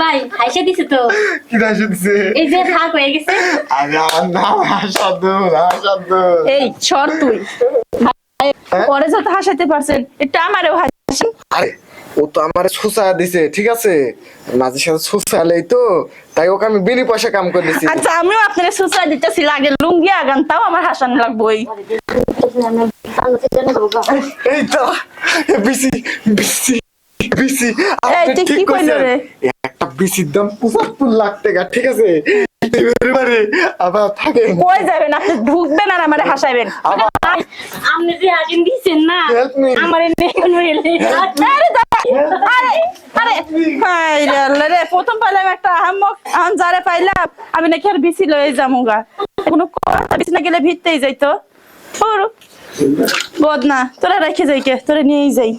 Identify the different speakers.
Speaker 1: ভাই হাসে দিছে তো।
Speaker 2: কি দাইছে দিছে?
Speaker 1: এই যে ভাগ হয়ে গেছে।
Speaker 2: আরে আমার নাম হাসাদুল, হাসাদুল।
Speaker 3: এই সর তুই। পরে যত হাসাইতে পারছেন এটা আমারও হাসি।
Speaker 2: আরে ও তো আমারে সুসা দিছে, ঠিক আছে? মাঝে সাথে সুসালেই তো, তাই ওকে আমি বিনি পয়সা কাম করে দিছি।
Speaker 3: আচ্ছা আমিও আপনার সুসা দিতেছি, লাগে লুঙ্গি আগান তাও আমার হাসান লাগবোই।
Speaker 2: এই তো বিসি বিসি বিসি
Speaker 3: এই তুই কি কইল রে?
Speaker 2: একটা বিসির দাম 75 লাখ টাকা, ঠিক আছে? এবারে আবার থাকে
Speaker 3: কই যাবেন আপনি? ঢুকবেন আর আমারে হাসাইবেন।
Speaker 2: আবার
Speaker 1: আপনি যে হাসিন দিছেন না
Speaker 2: Help me.
Speaker 1: আমার এনে হইলে
Speaker 3: আরে দাঁড়া। আরে আরে হাই রে আল্লাহ রে, প্রথম পাইলাম একটা আহাম্মক, এখন যারে পাইলাম আমি নাকি আর বিসি লয়ে যামুগা। কোনো কথা বিসি না গেলে ভিড়তেই যাইতো। বদনা তোরা রেখে যাই কে, তোরা নিয়েই যাই।